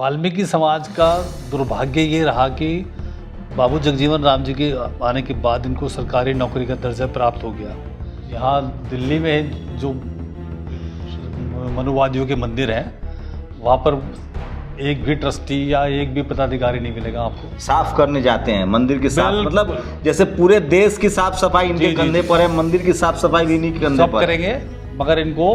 वाल्मीकि समाज का दुर्भाग्य ये रहा कि बाबू जगजीवन राम जी के आने के बाद इनको सरकारी नौकरी का दर्जा प्राप्त हो गया। यहाँ दिल्ली में जो मनुवादियों के मंदिर हैं वहाँ पर एक भी ट्रस्टी या एक भी पदाधिकारी नहीं मिलेगा आपको। साफ करने जाते हैं मंदिर की साफ, मतलब जैसे पूरे देश की साफ सफाई इनके कंधे पर है, मंदिर की साफ सफाई भी इन्हीं के कंधे पर करेंगे, मगर इनको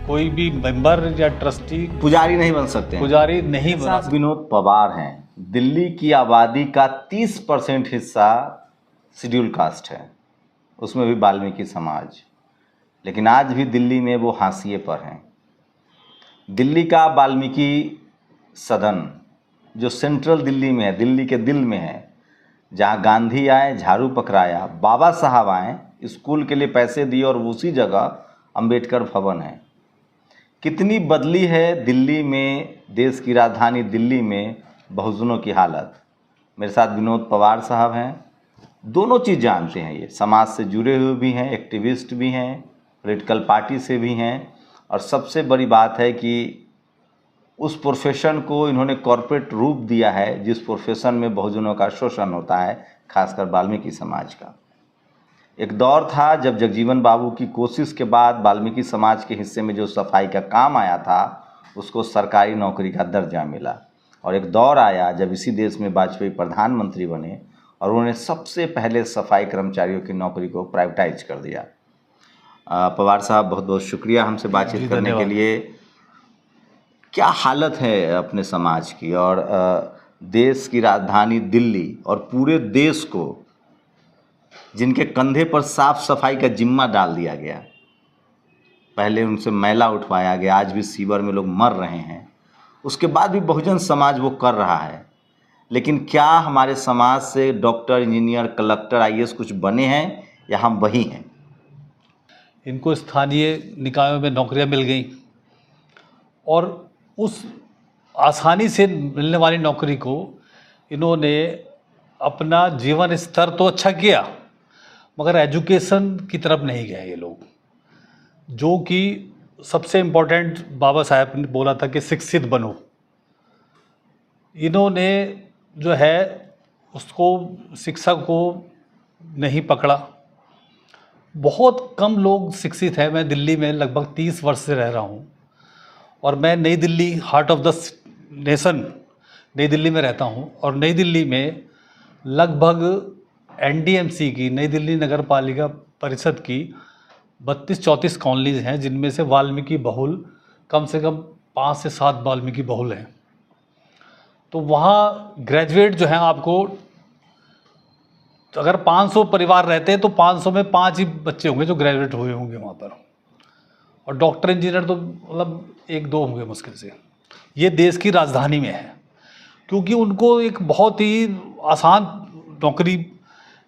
कोई भी मेंबर या ट्रस्टी पुजारी नहीं बन सकते, पुजारी नहीं बन सकते। विनोद पवार हैं। दिल्ली की आबादी का 30% हिस्सा शेड्यूल कास्ट है, उसमें भी वाल्मीकि समाज, लेकिन आज भी दिल्ली में वो हाशिए पर हैं। दिल्ली का वाल्मीकि सदन जो सेंट्रल दिल्ली में है, दिल्ली के दिल में है, जहाँ गांधी आए झाड़ू पकड़ाया, बाबा साहब आए स्कूल के लिए पैसे दिए और उसी जगह अंबेडकर भवन है। कितनी बदली है दिल्ली में, देश की राजधानी दिल्ली में बहुजनों की हालत। मेरे साथ विनोद पवार साहब हैं, दोनों चीज़ जानते हैं, ये समाज से जुड़े हुए भी हैं, एक्टिविस्ट भी हैं, पॉलिटिकल पार्टी से भी हैं, और सबसे बड़ी बात है कि उस प्रोफेशन को इन्होंने कॉरपोरेट रूप दिया है जिस प्रोफेशन में बहुजनों का शोषण होता है, खासकर वाल्मीकि समाज का। एक दौर था जब जगजीवन बाबू की कोशिश के बाद वाल्मीकि समाज के हिस्से में जो सफाई का काम आया था उसको सरकारी नौकरी का दर्जा मिला, और एक दौर आया जब इसी देश में वाजपेयी प्रधानमंत्री बने और उन्होंने सबसे पहले सफाई कर्मचारियों की नौकरी को प्राइवेटाइज कर दिया। पवार साहब, बहुत बहुत शुक्रिया हमसे बातचीत करने के लिए। क्या हालत है अपने समाज की, और देश की राजधानी दिल्ली और पूरे देश को जिनके कंधे पर साफ सफाई का जिम्मा डाल दिया गया, पहले उनसे मैला उठवाया गया, आज भी सीवर में लोग मर रहे हैं, उसके बाद भी बहुजन समाज वो कर रहा है, लेकिन क्या हमारे समाज से डॉक्टर, इंजीनियर, कलेक्टर, आईएएस कुछ बने हैं या हम वही हैं? इनको स्थानीय निकायों में नौकरियां मिल गई और उस आसानी से मिलने वाली नौकरी को इन्होंने अपना जीवन स्तर तो अच्छा किया, मगर एजुकेशन की तरफ नहीं गए ये लोग, जो कि सबसे इम्पोर्टेंट बाबा साहब ने बोला था कि शिक्षित बनो। इन्होंने जो है उसको, शिक्षा को नहीं पकड़ा। बहुत कम लोग शिक्षित हैं। मैं दिल्ली में लगभग 30 वर्ष से रह रहा हूँ और मैं नई Delhi, heart of the nation, नई दिल्ली में रहता हूँ, और नई दिल्ली में लगभग एनडीएमसी की, नई दिल्ली नगर पालिका परिषद की 32-34 कॉलोनीज हैं, जिनमें से वाल्मीकि बहुल कम से कम 5 से 7 वाल्मीकि बहुल हैं। तो वहाँ ग्रेजुएट जो हैं, आपको अगर 500 परिवार रहते हैं तो 500 में 5 ही बच्चे होंगे जो ग्रेजुएट हुए होंगे वहाँ पर, और डॉक्टर, इंजीनियर तो मतलब 1-2 होंगे मुश्किल से। ये देश की राजधानी में है, क्योंकि उनको एक बहुत ही आसान नौकरी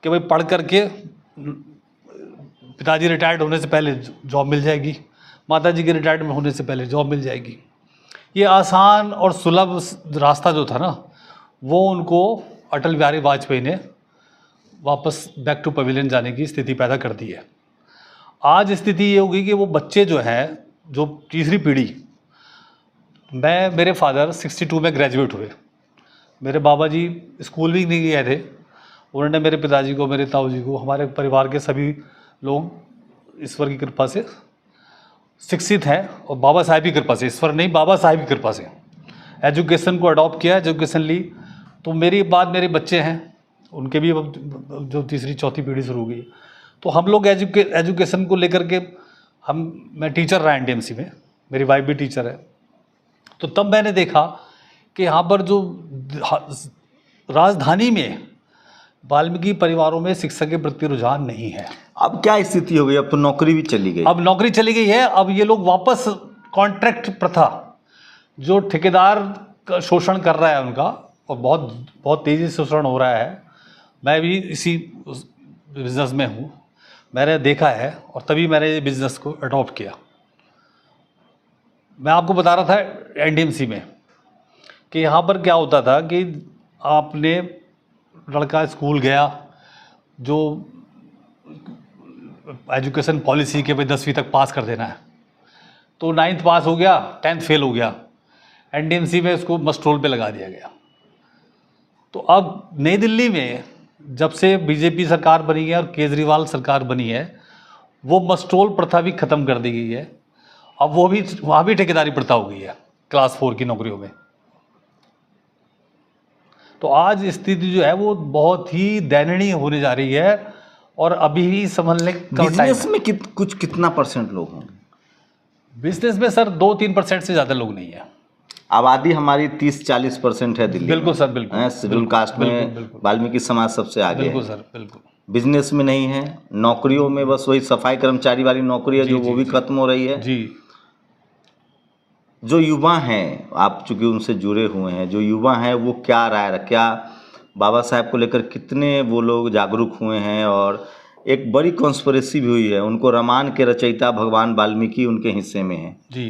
कि भाई पढ़ करके पिताजी रिटायर्ड होने से पहले जॉब मिल जाएगी, माताजी के रिटायर्ड होने से पहले जॉब मिल जाएगी। ये आसान और सुलभ रास्ता जो था ना, वो उनको अटल बिहारी वाजपेयी ने वापस बैक टू पवेलियन जाने की स्थिति पैदा कर दी है। आज स्थिति ये होगी कि वो बच्चे जो हैं, जो तीसरी पीढ़ी, मेरे फादर 62 में ग्रेजुएट हुए, मेरे बाबा जी स्कूल भी नहीं गए थे, उन्होंने मेरे पिताजी को, मेरे ताऊ जी को, हमारे परिवार के सभी लोग ईश्वर की कृपा से शिक्षित हैं, और बाबा साहब की कृपा से, ईश्वर नहीं, बाबा साहब की कृपा से एजुकेशन को अडॉप्ट किया, एजुकेशन ली। तो मेरी बाद मेरे बच्चे हैं, उनके भी जो तीसरी चौथी पीढ़ी शुरू हो गई। तो हम लोग एजुकेशन को लेकर के मैं टीचर रहा एनडीएमसी में, मेरी वाइफ भी टीचर है। तो तब मैंने देखा कि यहाँ पर जो राजधानी में वाल्मीकि परिवारों में शिक्षा के प्रति रुझान नहीं है। अब क्या स्थिति हो गई? अब तो नौकरी भी चली गई। अब नौकरी चली गई है। अब ये लोग वापस कॉन्ट्रैक्ट प्रथा, जो ठेकेदार का शोषण कर रहा है उनका, और बहुत बहुत तेज़ी से शोषण हो रहा है। मैं भी इसी बिजनेस में हूँ, मैंने देखा है, और तभी मैंने ये बिज़नेस को अडॉप्ट किया। मैं आपको बता रहा था एनडीएमसी में कि यहाँ पर क्या होता था कि आपने, लड़का स्कूल गया, जो एजुकेशन पॉलिसी के भाई 10वीं तक पास कर देना है, तो 9th पास हो गया, 10th फेल हो गया, एनडीएमसी में इसको मस्ट रोल पे लगा दिया गया। तो अब नई दिल्ली में जब से बीजेपी सरकार बनी है और केजरीवाल सरकार बनी है, वो मस्ट रोल प्रथा भी खत्म कर दी गई है। अब वो भी वहाँ भी ठेकेदारी प्रथा हो गई है क्लास 4 की नौकरियों में। तो आज स्थिति जो है वो बहुत ही दयनीय होने जा रही है और अभी भी संभलने का टाइम बिजनेस है। में कितना परसेंट लोग होंगे? बिजनेस में सर 2-3% से ज़्यादा लोग नहीं है। आबादी हमारी 30-40% है दिल्ली बिल्कुल में। सर, बिल्कुल। हैं, शेड्यूल कास्ट में वाल्मीकि समाज सबसे आगे बिल्कुल है। सर, बिल्कुल। बिजनेस में नहीं है, नौकरियों में बस वही सफाई कर्मचारी वाली नौकरी है जो वो भी खत्म हो रही है। जी। जो युवा हैं, आप चूंकि उनसे जुड़े हुए हैं, जो युवा हैं वो क्या राय रख, क्या बाबा साहब को लेकर कितने वो लोग जागरूक हुए हैं? और एक बड़ी कॉन्स्पिरेसी भी हुई है, उनको रामायण के रचयिता भगवान वाल्मीकि उनके हिस्से में है। जी।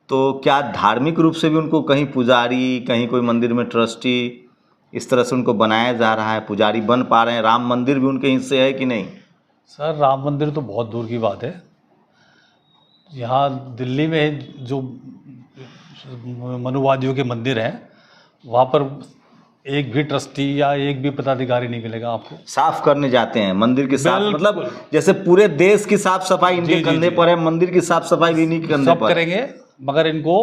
तो क्या धार्मिक रूप से भी उनको कहीं पुजारी, कहीं कोई मंदिर में ट्रस्टी, इस तरह से उनको बनाया जा रहा है, पुजारी बन पा रहे हैं? राम मंदिर भी उनके हिस्से है कि नहीं? सर राम मंदिर तो बहुत दूर की बात है। यहाँ दिल्ली में जो मनुवादियों के मंदिर हैं वहाँ पर एक भी ट्रस्टी या एक भी पदाधिकारी नहीं मिलेगा आपको। साफ करने जाते हैं मंदिर की साफ, बिल्कुल। मतलब जैसे पूरे देश की साफ सफाई इनके जी, कंधे जी। पर है, मंदिर की साफ सफाई भी इन्हीं के कंधे सब पर है। करेंगे, मगर इनको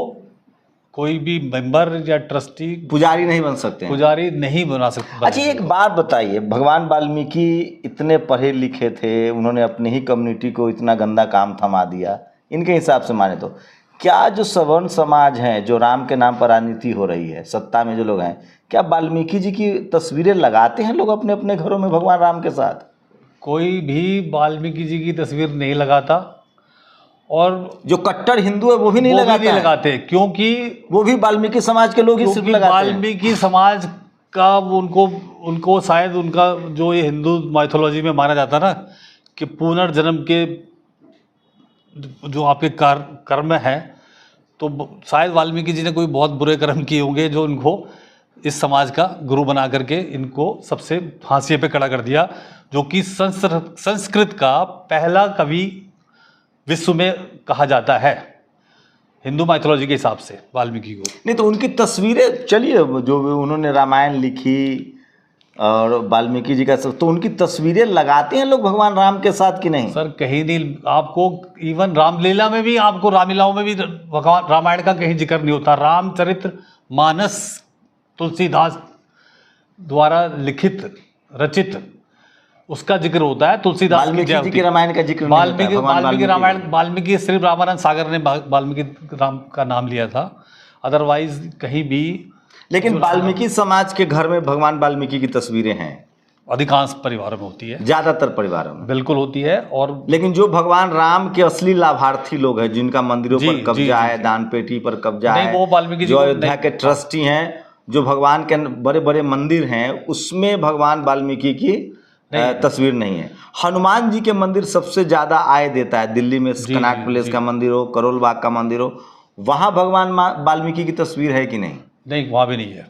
कोई भी मेंबर या ट्रस्टी, पुजारी नहीं बन सकते हैं। पुजारी नहीं बना सकते। अच्छा, एक बात बताइए, भगवान वाल्मीकि इतने पढ़े लिखे थे, उन्होंने अपनी ही कम्युनिटी को इतना गंदा काम थमा दिया, इनके हिसाब से माने तो क्या जो सवर्ण समाज हैं, जो राम के नाम पर राजनीति हो रही है, सत्ता में जो लोग हैं, क्या वाल्मीकि जी की तस्वीरें लगाते हैं लोग अपने अपने घरों में भगवान राम के साथ? कोई भी वाल्मीकि जी की तस्वीर नहीं लगाता और जो कट्टर हिंदू है वो भी नहीं वो भी लगाते नहीं हैं। लगाते, क्योंकि वो भी वाल्मीकि समाज के लोग ही सिर्फ क्योंकि लगाते हैं। वाल्मीकि समाज का वो उनको शायद उनका जो ये हिंदू माइथोलॉजी में माना जाता है ना कि पुनर्जन्म के जो आपके कर्म है, तो शायद वाल्मीकि जी ने कोई बहुत बुरे कर्म किए होंगे जो इनको इस समाज का गुरु बना करके इनको सबसे हाशिए पे खड़ा कर दिया, जो कि संस्कृत का पहला कवि विश्व में कहा जाता है हिंदू माइथोलॉजी के हिसाब से वाल्मीकि को। नहीं तो उनकी तस्वीरें, चलिए जो उन्होंने रामायण लिखी और वाल्मीकि जी का सब, तो उनकी तस्वीरें लगाते हैं लोग भगवान राम के साथ कि नहीं? सर कहीं नहीं, आपको इवन रामलीला में भी, आपको रामलीलाओं में भी भगवान रामायण का कहीं जिक्र नहीं होता। रामचरित्र मानस तुलसीदास द्वारा लिखित रचित उसका जिक्र होता है। तुलसीदास वाल्मीकि जी के रामायण का जिक्र नहीं होता है, भगवान वाल्मीकि वाल्मीकि रामायण, वाल्मीकि सिर्फ रामानंद सागर ने वाल्मीकि राम का नाम लिया था, अदरवाइज कहीं भी। लेकिन वाल्मीकि समाज के घर में भगवान वाल्मीकि की तस्वीरें हैं, अधिकांश परिवारों में होती है, ज्यादातर परिवारों में बिल्कुल होती है। और लेकिन जो भगवान राम के असली लाभार्थी लोग हैं, जिनका मंदिरों पर कब्जा है, दान पेटी पर कब्जा नहीं, है, वो वाल्मीकि जी जो को अयोध्या के ट्रस्टी हैं, जो भगवान के बड़े बड़े मंदिर हैं, उसमें भगवान वाल्मीकि की तस्वीर नहीं है। हनुमान जी के मंदिर सबसे ज्यादा आय देता है दिल्ली में, कनॉट प्लेस का मंदिर हो, करोल बाग का मंदिर हो, वहां भगवान वाल्मीकि की तस्वीर है कि नहीं? नहीं, वहाँ भी नहीं है।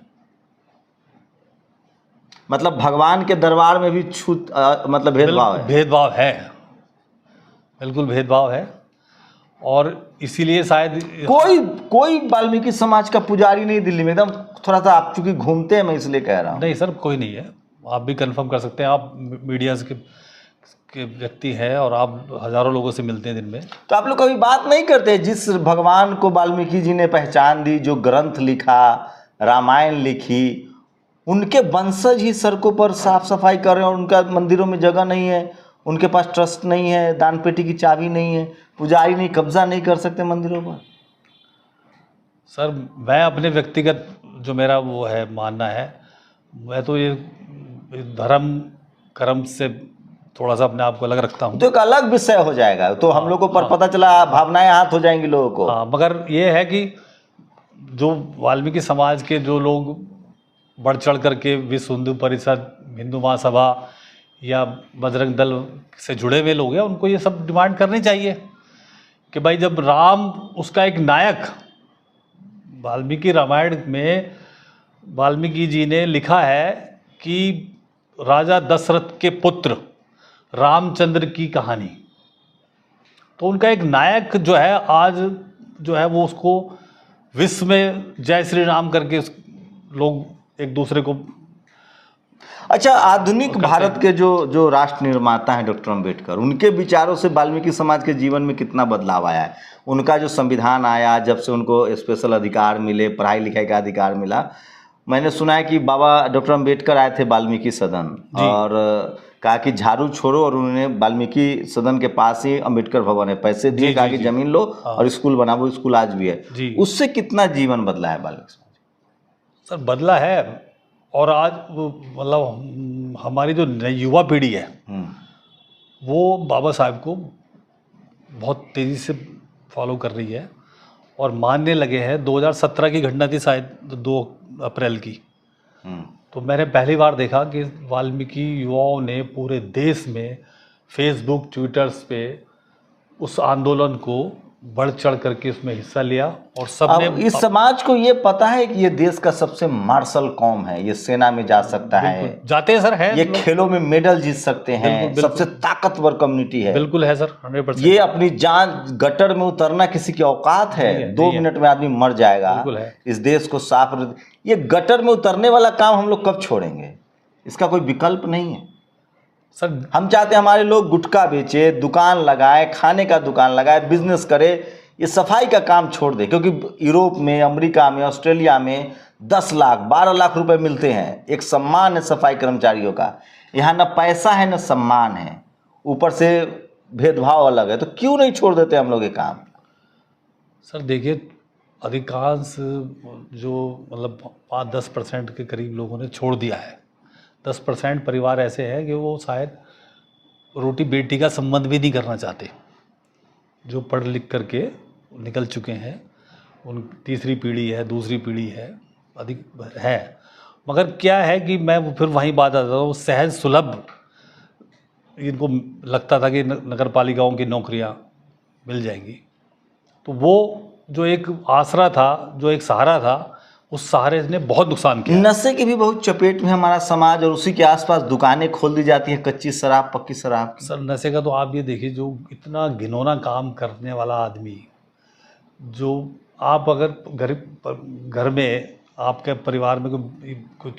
मतलब भगवान के दरबार में भी मतलब भेदभाव है। भेदभाव है, बिल्कुल भेदभाव है। और इसीलिए शायद कोई वाल्मीकि समाज का पुजारी नहीं दिल्ली में, एकदम थोड़ा सा, आप चूंकि घूमते हैं मैं इसलिए कह रहा हूँ। नहीं सर, कोई नहीं है, आप भी कंफर्म कर सकते हैं, आप मीडिया के व्यक्ति हैं और आप हजारों लोगों से मिलते हैं दिन में। तो आप लोग कभी बात नहीं करते? जिस भगवान को वाल्मीकि जी ने पहचान दी, जो ग्रंथ लिखा, रामायण लिखी, उनके वंशज ही सड़कों पर साफ सफाई कर रहे हैं और उनका मंदिरों में जगह नहीं है, उनके पास ट्रस्ट नहीं है, दान पेटी की चाबी नहीं है, पुजारी नहीं, कब्जा नहीं कर सकते मंदिरों पर। सर मैं अपने व्यक्तिगत जो मेरा वो है मानना है, मैं तो ये धर्म कर्म से थोड़ा सा अपने आप को अलग रखता हूँ। तो एक अलग विषय हो जाएगा, तो हम लोग को पर पता चला भावनाएं हाथ हो जाएंगी लोगों को। हाँ, मगर ये है कि जो वाल्मीकि समाज के जो लोग बढ़ चढ़ करके विश्व हिंदू परिषद, हिंदू महासभा या बजरंग दल से जुड़े हुए लोग हैं, उनको ये सब डिमांड करनी चाहिए कि भाई जब राम उसका एक नायक, वाल्मीकि रामायण में वाल्मीकि जी ने लिखा है कि राजा दशरथ के पुत्र रामचंद्र की कहानी, तो उनका एक नायक जो है आज जो है वो उसको विश्व में जय श्री राम करके लोग एक दूसरे को। अच्छा, आधुनिक भारत के जो राष्ट्र निर्माता हैं डॉक्टर अम्बेडकर, उनके विचारों से वाल्मीकि समाज के जीवन में कितना बदलाव आया है? उनका जो संविधान आया, जब से उनको स्पेशल अधिकार मिले, पढ़ाई लिखाई का अधिकार मिला, मैंने सुना है कि बाबा डॉक्टर अम्बेडकर आए थे वाल्मीकि सदन और कहा कि झाड़ू छोड़ो, और उन्होंने वाल्मीकि सदन के पास ही अम्बेडकर भवन है, पैसे दिए, कहा कि जमीन लो और स्कूल बनाओ। स्कूल आज भी है। उससे कितना जीवन बदला है वाल्मीकि समाज? सर बदला है, और आज मतलब हमारी जो युवा पीढ़ी है वो बाबा साहब को बहुत तेज़ी से फॉलो कर रही है और मानने लगे हैं। 2017 की घटना थी शायद 2 अप्रैल की, तो मैंने पहली बार देखा कि वाल्मीकि युवाओं ने पूरे देश में फेसबुक, ट्विटर्स पे उस आंदोलन को बढ़ चढ़ करके उसमें हिस्सा लिया, और सबने इस समाज को ये पता है कि ये देश का सबसे मार्शल कौम है, ये सेना में जा सकता है, जाते हैं सर, है ये खेलों में मेडल जीत सकते हैं, सबसे ताकतवर कम्युनिटी है। बिल्कुल है सर, 100%। ये अपनी जान गटर में उतरना किसी की औकात है? 2 मिनट में आदमी मर जाएगा। इस देश को साफ, ये गटर में उतरने वाला काम हम लोग कब छोड़ेंगे? इसका कोई विकल्प नहीं है सर। हम चाहते हैं हमारे लोग गुटखा बेचे, दुकान लगाए, खाने का दुकान लगाए, बिजनेस करे, ये सफाई का काम छोड़ दे। क्योंकि यूरोप में, अमेरिका में, ऑस्ट्रेलिया में 10 लाख 12 लाख रुपए मिलते हैं, एक सम्मान है सफाई कर्मचारियों का। यहाँ न पैसा है न सम्मान है, ऊपर से भेदभाव अलग है। तो क्यों नहीं छोड़ देते हम लोग ये काम? सर देखिए, अधिकांश जो मतलब 5-10% के करीब लोगों ने छोड़ दिया है। 10% परिवार ऐसे हैं कि वो शायद रोटी बेटी का संबंध भी नहीं करना चाहते, जो पढ़ लिख करके निकल चुके हैं। उन तीसरी पीढ़ी है, दूसरी पीढ़ी है, अधिक है। मगर क्या है कि मैं फिर वहीं बात आता हूँ, सहज सुलभ इनको लगता था कि नगर पालिकाओं की नौकरियाँ मिल जाएंगी, तो वो जो एक आसरा था, जो एक सहारा था, उस सहारे ने बहुत नुकसान किया। नशे की भी बहुत चपेट में हमारा समाज, और उसी के आसपास दुकानें खोल दी जाती हैं, कच्ची शराब, पक्की शराब की। सर नशे का तो आप ये देखिए, जो इतना घिनौना काम करने वाला आदमी, जो आप अगर घर में आपके परिवार में कुछ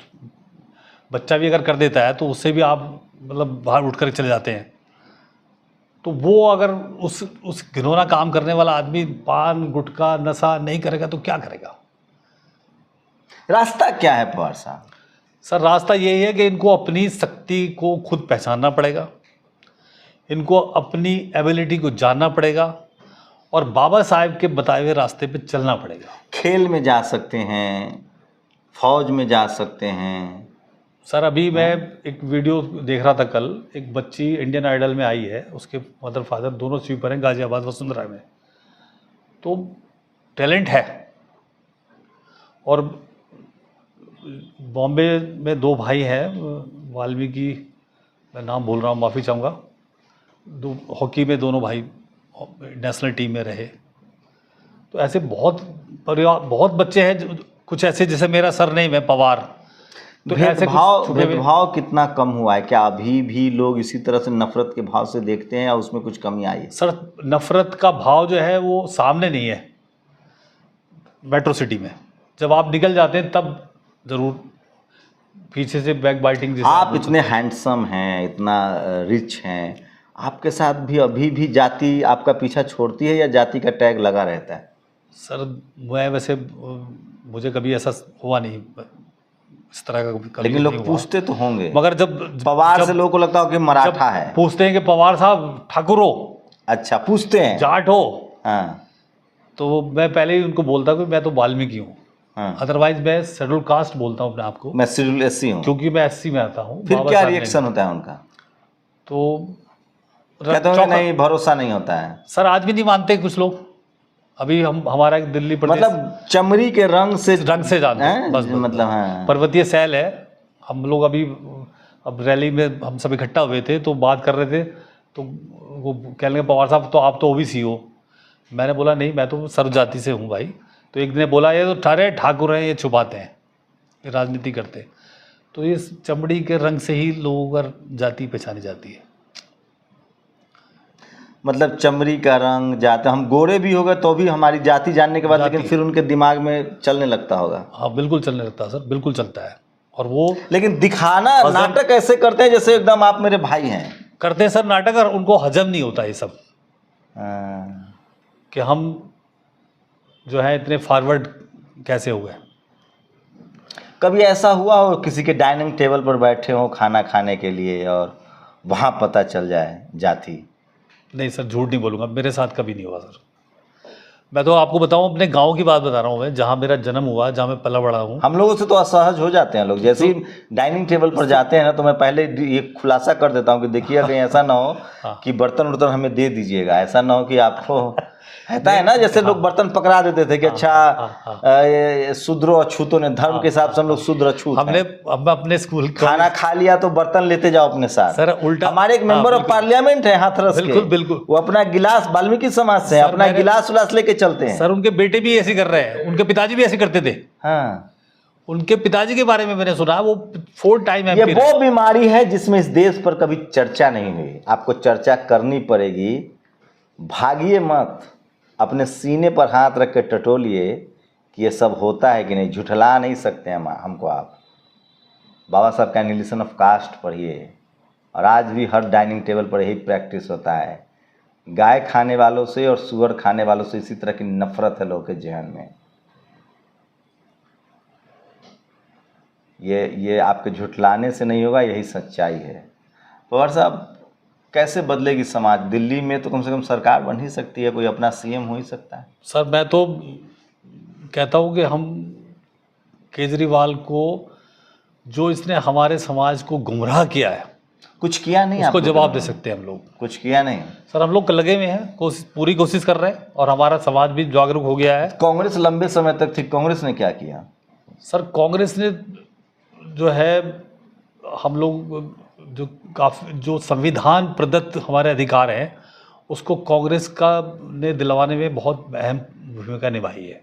बच्चा भी अगर कर देता है तो उससे भी आप मतलब बाहर उठ कर चले जाते हैं। तो वो अगर उस घिनौना काम करने वाला आदमी पान गुटखा नशा नहीं करेगा तो क्या करेगा? रास्ता क्या है पवार साहब? सर रास्ता यही है कि इनको अपनी शक्ति को खुद पहचानना पड़ेगा, इनको अपनी एबिलिटी को जानना पड़ेगा, और बाबा साहब के बताए हुए रास्ते पे चलना पड़ेगा। खेल में जा सकते हैं, फौज में जा सकते हैं। सर अभी मैं एक वीडियो देख रहा था कल, एक बच्ची इंडियन आइडल में आई है, उसके मदर फादर दोनों स्वीपर हैं गाजियाबाद वसुंधरा में। तो टैलेंट है। और बॉम्बे में 2 भाई हैं, वाल्मीकि, मैं नाम भूल रहा हूँ, माफ़ी चाहूँगा, हॉकी में दोनों भाई नेशनल टीम में रहे। तो ऐसे बहुत बच्चे हैं, कुछ ऐसे जैसे मेरा सरनेम है पवार। तो भेदभाव कितना कम हुआ है? क्या अभी भी लोग इसी तरह से नफरत के भाव से देखते हैं या उसमें कुछ कमी आई है? सर नफरत का भाव जो है वो सामने नहीं है मेट्रो सिटी में। जब आप निकल जाते हैं तब जरूर पीछे से बैक बाइटिंग। आप इतने हैंडसम हैं, इतना रिच हैं, आपके साथ भी अभी भी जाति आपका पीछा छोड़ती है या जाति का टैग लगा रहता है? सर मैं वैसे मुझे कभी ऐसा हुआ नहीं इस तरह का। लेकिन लोग पूछते तो होंगे, मगर जब पवार से लोगों को लगता हो कि मराठा है, पूछते हैं कि पवार साहब ठाकुर हो। अच्छा, पूछते हैं जाट हो? हाँ। तो मैं पहले ही उनको बोलता हूँ कि मैं तो वाल्मीकि हूँ। हाँ। अदरवाइज मैं शेड्यूल कास्ट बोलता हूँ अपने आप को, मैं शेड्यूल एससी हूँ, क्योंकि मैं एससी में आता हूँ। फिर क्या रिएक्शन होता है उनका? तो कहते हैं नहीं, भरोसा नहीं होता है। सर आज भी नहीं मानते कुछ लोग। अभी हमारा एक दिल्ली प्रदेश, मतलब चमड़ी के रंग से जानते हैं बस। मतलब हाँ। पर्वतीय शैल है। हम लोग अभी अब रैली में हम सब इकट्ठा हुए थे तो बात कर रहे थे, तो वो कहने लगे पवार साहब तो आप तो ओबीसी हो। मैंने बोला नहीं, मैं तो सर्व जाति से हूँ भाई। तो एक ने बोला ये तो ठहरे ठाकुर हैं, ये छुपाते हैं, ये राजनीति करते हैं। तो इस चमड़ी के रंग से ही लोगों का जाति पहचानी जाती है। मतलब चमड़ी का रंग, जात, हम गोरे भी हो गए तो भी हमारी जाति जानने के बाद लेकिन फिर उनके दिमाग में चलने लगता होगा। हाँ बिल्कुल चलने लगता है सर, बिल्कुल चलता है। और वो लेकिन दिखाना नाटक ऐसे करते हैं जैसे एकदम आप मेरे भाई हैं। करते हैं सर नाटक, और उनको हजम नहीं होता ये सब कि हम जो है इतने फॉरवर्ड कैसे हुए। कभी ऐसा हुआ हो किसी के डाइनिंग टेबल पर बैठे हो खाना खाने के लिए और वहाँ पता चल जाए जाति? नहीं सर, झूठ नहीं बोलूँगा, मेरे साथ कभी नहीं हुआ सर। मैं तो आपको बताऊं, अपने गांव की बात बता रहा हूँ मैं, जहाँ मेरा जन्म हुआ, जहाँ मैं पला बड़ा हूँ। हम लोगों से तो असहज हो जाते हैं लोग, जैसे ही डाइनिंग टेबल पर जाते हैं ना तो मैं पहले ये खुलासा कर देता हूँ कि देखिए कहीं ऐसा ना हो कि बर्तन उर्तन हमें दे दीजिएगा, ऐसा ना हो कि आपको रहता है ना जैसे लोग बर्तन पकड़ा देते थे कि अच्छा शूद्रो अछूतों ने, धर्म के हिसाब से हम लोग शूद्र अछूत हमने हम अपने स्कूल खाना खा लिया तो बर्तन लेते जाओ अपने साथ। सर उल्टा, हमारे एक मेंबर ऑफ पार्लियामेंट है हाथरस के, बिल्कुल बिल्कुल, वो अपना गिलास वाल्मीकि समाज से अपना गिलास उलास लेके चलते हैं। सर उनके बेटे भी ऐसे कर रहे हैं, उनके पिताजी भी ऐसे करते थे। हाँ, उनके पिताजी के बारे में मैंने सुना, वो 4 टाइम ये वो बीमारी है जिसमें इस देश पर कभी चर्चा नहीं हुई, आपको चर्चा करनी पड़ेगी। भागिए मत, अपने सीने पर हाथ रख के टटोलिए कि ये सब होता है कि नहीं, झुठला नहीं सकते हैं हमको आप। बाबा साहब का एनालिसिस ऑफ कास्ट पढ़िए, और आज भी हर डाइनिंग टेबल पर यही प्रैक्टिस होता है। गाय खाने वालों से और सुअर खाने वालों से इसी तरह की नफरत है लोगों के जहन में। ये आपके झुठलाने से नहीं होगा, यही सच्चाई है। पवार साहब, कैसे बदलेगी समाज? दिल्ली में तो कम से कम सरकार बन ही सकती है, कोई अपना सीएम हो ही सकता है। सर मैं तो कहता हूँ कि हम केजरीवाल को, जो इसने हमारे समाज को गुमराह किया है, कुछ किया नहीं, उसको जवाब दे सकते हैं हम लोग। कुछ किया नहीं सर, हम लोग लगे हुए हैं, पूरी कोशिश कर रहे हैं, और हमारा समाज भी जागरूक हो गया है। कांग्रेस लंबे समय तक थी, कांग्रेस ने क्या किया? सर कांग्रेस ने जो है, हम लोग जो संविधान प्रदत्त हमारे अधिकार हैं, उसको कांग्रेस का ने दिलवाने में बहुत अहम भूमिका निभाई है।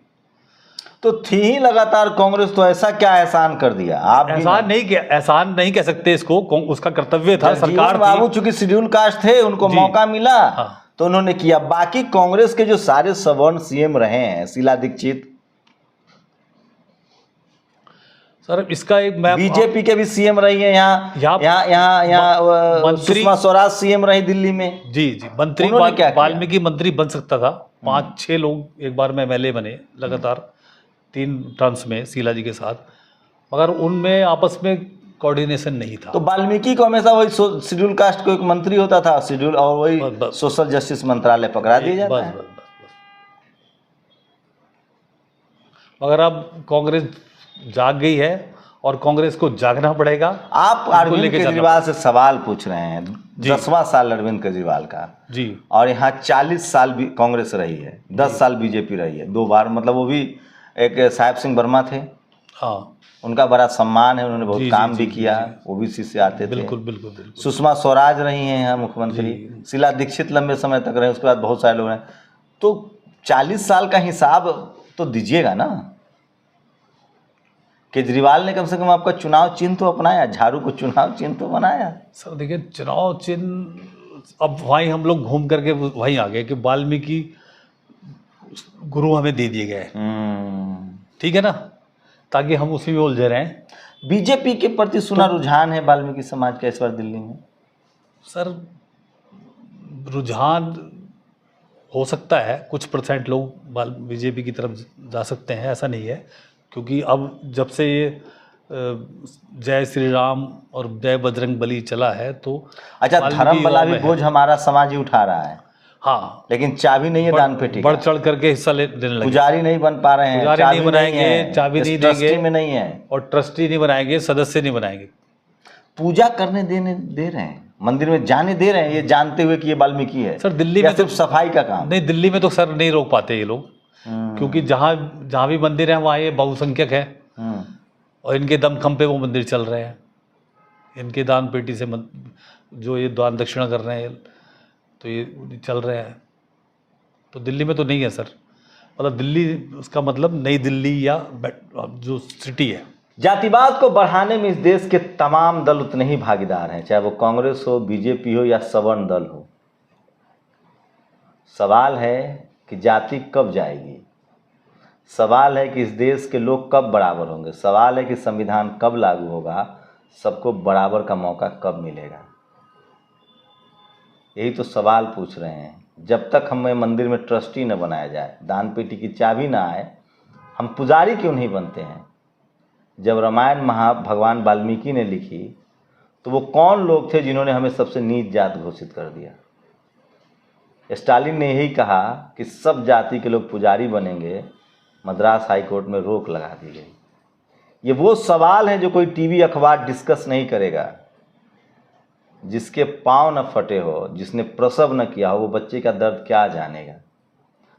तो थी ही लगातार कांग्रेस, तो ऐसा क्या एहसान कर दिया? आप एहसान नहीं कह सकते इसको, उसका कर्तव्य था। सरकार बाबू चूंकि शेड्यूल कास्ट थे, उनको मौका मिला तो उन्होंने किया। बाकी कांग्रेस के जो सारे सवर्ण सीएम रहे हैं, शीला दीक्षित, सर इसका एक बीजेपी के भी सीएम रही है, यहाँ सुषमा स्वराज सीएम रही दिल्ली में। जी मंत्री, वाल्मीकि मंत्री बन सकता था। 5-6 लोग एक बार में एमएलए बने लगातार 3 टर्म्स में शीला जी के साथ, मगर उनमें आपस में कोऑर्डिनेशन नहीं था। तो वाल्मीकि को हमेशा वही शेड्यूल कास्ट को एक मंत्री होता था शेड्यूल, और वही सोशल जस्टिस मंत्रालय पकड़ा दिया जाता है। मगर अब कांग्रेस जाग गई है और कांग्रेस को जागना पड़ेगा। आप अरविंद केजरीवाल से सवाल पूछ रहे हैं, 10वां साल अरविंद केजरीवाल का जी, और यहाँ 40 साल भी कांग्रेस रही है, 10 साल बीजेपी रही है, 2 बार, मतलब वो भी एक साहेब सिंह वर्मा थे, हाँ, उनका बड़ा सम्मान है, उन्होंने बहुत काम भी किया, ओबीसी से आते थे। बिल्कुल बिल्कुल बिल्कुल। सुषमा स्वराज रही हैं यहाँ मुख्यमंत्री, शीला दीक्षित लंबे समय तक रहे, उसके बाद बहुत सारे लोग हैं। तो 40 साल का हिसाब तो दीजिएगा ना। केजरीवाल ने कम से कम आपका चुनाव चिन्ह तो अपनाया, झाड़ू को चुनाव चिन्ह तो बनाया। सर देखिए, चुनाव चिन्ह अब वहीं हम लोग घूम करके वहीं आ गए कि वाल्मीकि गुरु हमें दे दिए गए, ठीक है ना, ताकि हम उसी में उलझे रहें। बीजेपी के प्रति सुना रुझान है वाल्मीकि समाज का इस बार दिल्ली में? सर रुझान हो सकता है, कुछ % लोग बीजेपी की तरफ जा सकते हैं, ऐसा नहीं है, क्योंकि अब जब से ये जय श्री राम और जय बजरंग बली चला है तो अच्छा, धर्म वाला भी बोझ हमारा समाज ही उठा रहा है। हाँ, लेकिन चाबी नहीं है दान पेटी, बढ़ चढ़ करके हिस्सा देने लगे। पुजारी नहीं बन पा रहे हैं, पुजारी नहीं बनाएंगे, चाबी नहीं देंगे, में नहीं है, और ट्रस्टी नहीं बनाएंगे, सदस्य नहीं बनाएंगे। पूजा करने दे रहे हैं, मंदिर में जाने दे रहे हैं, ये जानते हुए कि ये वाल्मीकि है। सर दिल्ली में सिर्फ सफाई का काम नहीं, दिल्ली में तो सर नहीं रोक पाते ये लोग, क्योंकि जहाँ भी मंदिर है वहाँ ये बहुसंख्यक है, और इनके दमखम पे वो मंदिर चल रहे हैं, इनके दान पेटी से जो ये दान दक्षिणा कर रहे हैं, तो ये चल रहे हैं। तो दिल्ली में तो नहीं है सर, मतलब दिल्ली उसका मतलब नई दिल्ली या जो सिटी है। जातिवाद को बढ़ाने में इस देश के तमाम दल उतने ही भागीदार हैं, चाहे वो कांग्रेस हो, बीजेपी हो या सवर्ण दल हो। सवाल है कि जाति कब जाएगी, सवाल है कि इस देश के लोग कब बराबर होंगे, सवाल है कि संविधान कब लागू होगा, सबको बराबर का मौका कब मिलेगा। यही तो सवाल पूछ रहे हैं। जब तक हमें मंदिर में ट्रस्टी न बनाया जाए, दान पेटी की चाबी ना आए, हम पुजारी क्यों नहीं बनते हैं। जब रामायण भगवान वाल्मीकि ने लिखी तो वो कौन लोग थे जिन्होंने हमें सबसे नीच जात घोषित कर दिया। स्टालिन ने यही कहा कि सब जाति के लोग पुजारी बनेंगे, मद्रास हाई कोर्ट में रोक लगा दी गई। ये वो सवाल है जो कोई टीवी अखबार डिस्कस नहीं करेगा। जिसके पाँव न फटे हो, जिसने प्रसव न किया हो, वो बच्चे का दर्द क्या जानेगा।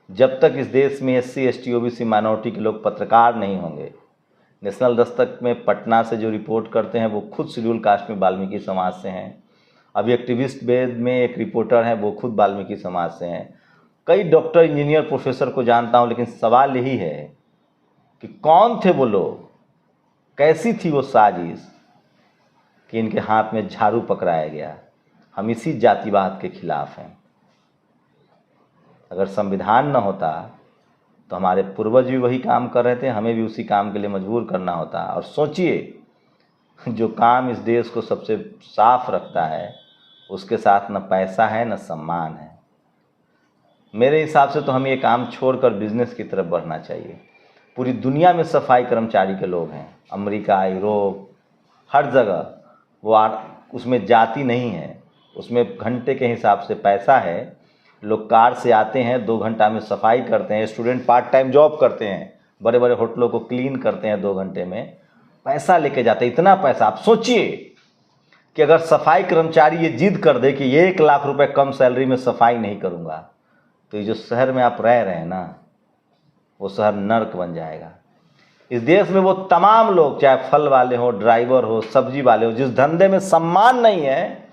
जब तक इस देश में SC ST OBC माइनॉरिटी के लोग पत्रकार नहीं होंगे। नेशनल दस्तक में पटना से जो रिपोर्ट करते हैं वो खुद शेड्यूल कास्ट में वाल्मीकि समाज से हैं। अभी एक्टिविस्ट वेद में एक रिपोर्टर हैं, वो खुद वाल्मीकि समाज से हैं। कई डॉक्टर, इंजीनियर, प्रोफेसर को जानता हूं, लेकिन सवाल यही है कि कौन थे वो लोग, कैसी थी वो साजिश कि इनके हाथ में झाड़ू पकड़ाया गया। हम इसी जातिवाद के खिलाफ हैं। अगर संविधान न होता तो हमारे पूर्वज भी वही काम कर रहे थे, हमें भी उसी काम के लिए मजबूर करना होता। और सोचिए, जो काम इस देश को सबसे साफ रखता है, उसके साथ न पैसा है न सम्मान है। मेरे हिसाब से तो हमें ये काम छोड़कर बिजनेस की तरफ बढ़ना चाहिए। पूरी दुनिया में सफाई कर्मचारी के लोग हैं, अमेरिका, यूरोप, हर जगह। उसमें जाति नहीं है, उसमें घंटे के हिसाब से पैसा है। लोग कार से आते हैं, 2 घंटा में सफाई करते हैं। स्टूडेंट पार्ट टाइम जॉब करते हैं, बड़े बड़े होटलों को क्लीन करते हैं 2 घंटे में, पैसा लेके जाते हैं। इतना पैसा, आप सोचिए कि अगर सफाई कर्मचारी ये जिद कर दे कि 1 लाख रुपए कम सैलरी में सफाई नहीं करूँगा, तो ये जो शहर में आप रह रहे हैं ना, वो शहर नर्क बन जाएगा। इस देश में वो तमाम लोग, चाहे फल वाले हो, ड्राइवर हो, सब्जी वाले हो, जिस धंधे में सम्मान नहीं है,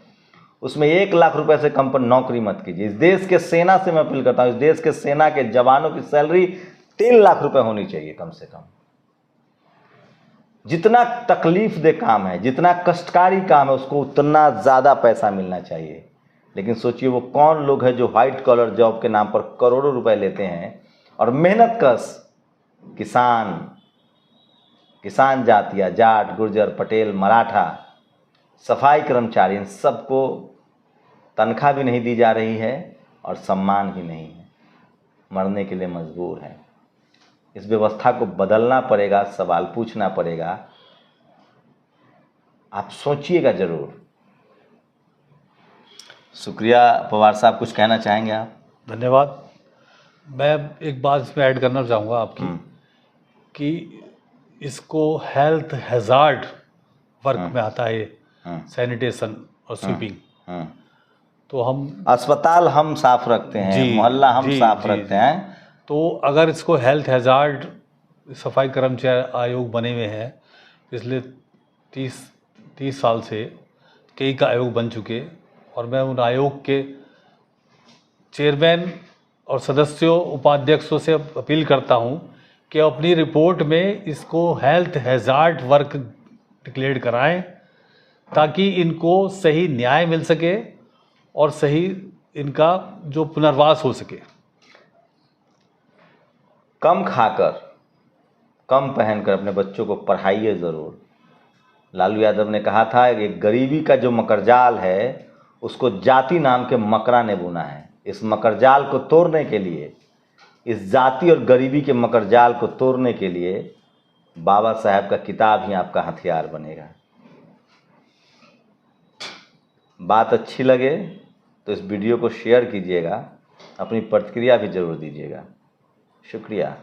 उसमें 1 लाख रुपए से कम पर नौकरी मत कीजिए। इस देश के सेना से मैं अपील करता हूँ, इस देश के सेना के जवानों की सैलरी 3 लाख रुपए होनी चाहिए कम से कम। जितना तकलीफ दे काम है, जितना कष्टकारी काम है, उसको उतना ज़्यादा पैसा मिलना चाहिए। लेकिन सोचिए वो कौन लोग हैं जो व्हाइट कॉलर जॉब के नाम पर करोड़ों रुपए लेते हैं और मेहनत कश किसान जातियाँ, जाट, गुर्जर, पटेल, मराठा, सफाई कर्मचारी, इन सबको तनख्वाह भी नहीं दी जा रही है और सम्मान भी नहीं है, मरने के लिए मजबूर है। इस व्यवस्था को बदलना पड़ेगा, सवाल पूछना पड़ेगा। आप सोचिएगा जरूर। शुक्रिया पवार साहब, कुछ कहना चाहेंगे आप? धन्यवाद। मैं एक बात इसमें ऐड करना चाहूँगा आपकी कि इसको हेल्थ हैजार्ड वर्क में आता है, सैनिटेशन और स्वीपिंग। तो हम अस्पताल हम साफ रखते हैं, मोहल्ला हम साफ रखते हैं। तो अगर इसको हेल्थ हैजार्ड, सफाई कर्मचारी आयोग बने हुए हैं पिछले 30 साल से, कई का आयोग बन चुके, और मैं उन आयोग के चेयरमैन और सदस्यों, उपाध्यक्षों से अपील करता हूं कि अपनी रिपोर्ट में इसको हेल्थ हैजार्ड वर्क डिक्लेयर कराएं, ताकि इनको सही न्याय मिल सके और सही इनका जो पुनर्वास हो सके। कम खाकर, कम पहनकर अपने बच्चों को पढ़ाइए ज़रूर। लालू यादव ने कहा था कि गरीबी का जो मकरजाल है, उसको जाति नाम के मकरा ने बुना है। इस मकरजाल को तोड़ने के लिए, इस जाति और गरीबी के मकरजाल को तोड़ने के लिए बाबा साहब का किताब ही आपका हथियार बनेगा। बात अच्छी लगे तो इस वीडियो को शेयर कीजिएगा, अपनी प्रतिक्रिया भी ज़रूर दीजिएगा। शुक्रिया।